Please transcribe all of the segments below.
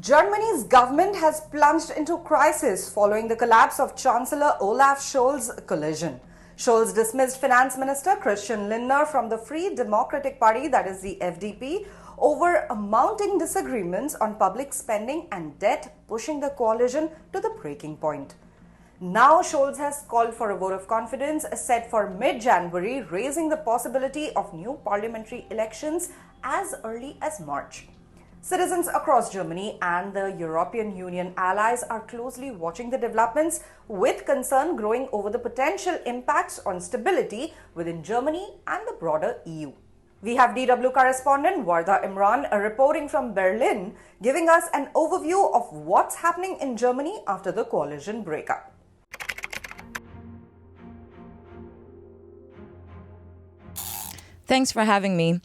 Germany's government has plunged into crisis following the collapse of Chancellor Olaf Scholz's coalition. Scholz dismissed Finance Minister Christian Lindner from the Free Democratic Party, that is the FDP, over mounting disagreements on public spending and debt, pushing the coalition to the breaking point. Now Scholz has called for a vote of confidence set for mid-January, raising the possibility of new parliamentary elections as early as March. Citizens across Germany and the European Union allies are closely watching the developments, with concern growing over the potential impacts on stability within Germany and the broader EU. We have DW correspondent Warda Imran reporting from Berlin, giving us an overview of what's happening in Germany after the coalition breakup. Thanks for having me.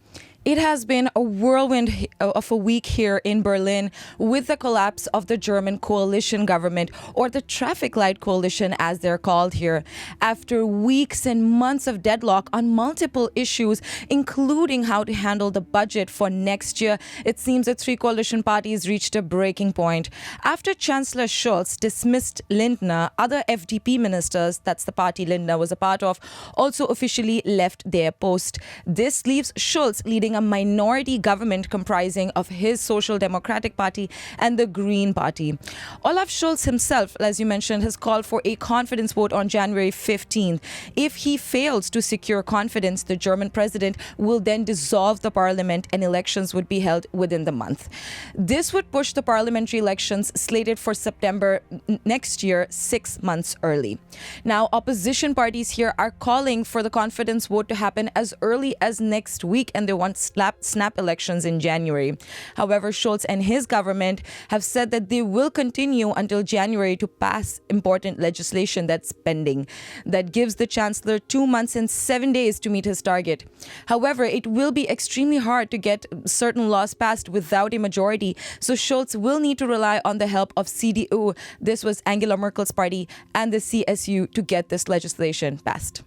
It has been a whirlwind of a week here in Berlin with the collapse of the German coalition government, or the traffic light coalition as they're called here, after weeks and months of deadlock on multiple issues, including how to handle the budget for next year. It seems the three coalition parties reached a breaking point. After Chancellor Scholz dismissed Lindner, other FDP ministers, that's the party Lindner was a part of, also officially left their post. This leaves Scholz leading a minority government comprising of his Social Democratic Party and the Green Party. Olaf Scholz himself, as you mentioned, has called for a confidence vote on January 15th. If he fails to secure confidence, the German president will then dissolve the parliament and elections would be held within the month. This would push the parliamentary elections slated for September next year 6 months early. Now, opposition parties here are calling for the confidence vote to happen as early as next week, and they want snap elections in January. However, Scholz and his government have said that they will continue until January to pass important legislation that's pending, that gives the chancellor 2 months and 7 days to meet his target. However, it will be extremely hard to get certain laws passed without a majority, so Scholz will need to rely on the help of CDU, this was Angela Merkel's party, and the CSU to get this legislation passed.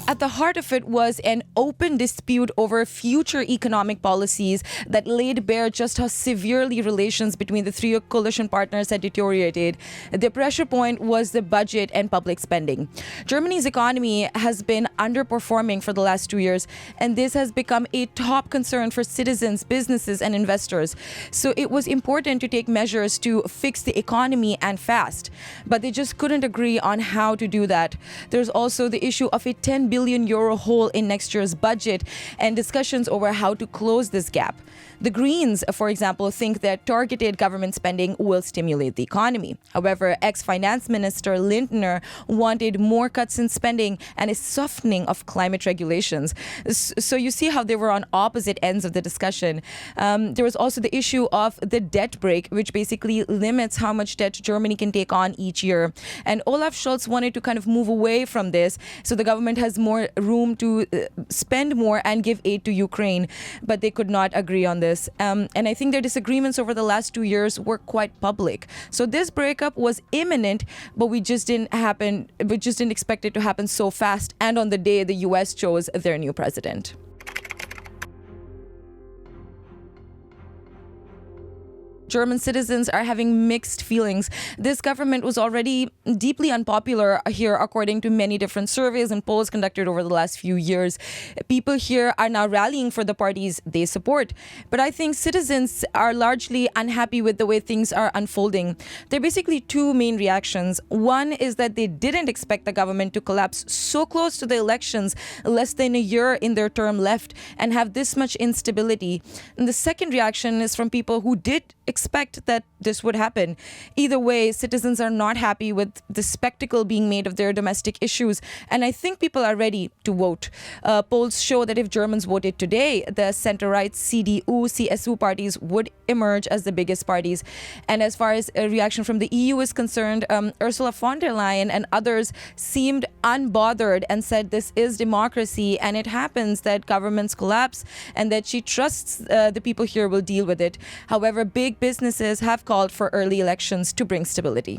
At the heart of it was an open dispute over future economic policies that laid bare just how severely relations between the three coalition partners had deteriorated. The pressure point was the budget and public spending. Germany's economy has been underperforming for the last 2 years, and this has become a top concern for citizens, businesses, and investors. So it was important to take measures to fix the economy and fast. But they just couldn't agree on how to do that. There's also the issue of a 10 billion euro hole in next year's budget and discussions over how to close this gap. The Greens, for example, think that targeted government spending will stimulate the economy. However, ex-Finance Minister Lindner wanted more cuts in spending and a softening of climate regulations. So you see how they were on opposite ends of the discussion. There was also the issue of the debt brake, which basically limits how much debt Germany can take on each year. And Olaf Scholz wanted to kind of move away from this, so the government has more room to spend more and give aid to Ukraine, but they could not agree on this. And I think their disagreements over the last 2 years were quite public. So this breakup was imminent, but we just didn't expect it to happen so fast and on the day the US chose their new president. German citizens are having mixed feelings. This government was already deeply unpopular here, according to many different surveys and polls conducted over the last few years. People here are now rallying for the parties they support. But I think citizens are largely unhappy with the way things are unfolding. There are basically two main reactions. One is that they didn't expect the government to collapse so close to the elections, less than a year in their term left, and have this much instability. And the second reaction is from people who did expect that this would happen. Either way, citizens are not happy with the spectacle being made of their domestic issues, and I think people are ready to vote. Polls show that if Germans voted today, the center-right CDU, CSU parties would emerge as the biggest parties. And as far as a reaction from the EU is concerned, Ursula von der Leyen and others seemed unbothered and said this is democracy and it happens that governments collapse, and that she trusts the people here will deal with it. However, big businesses have called for early elections to bring stability.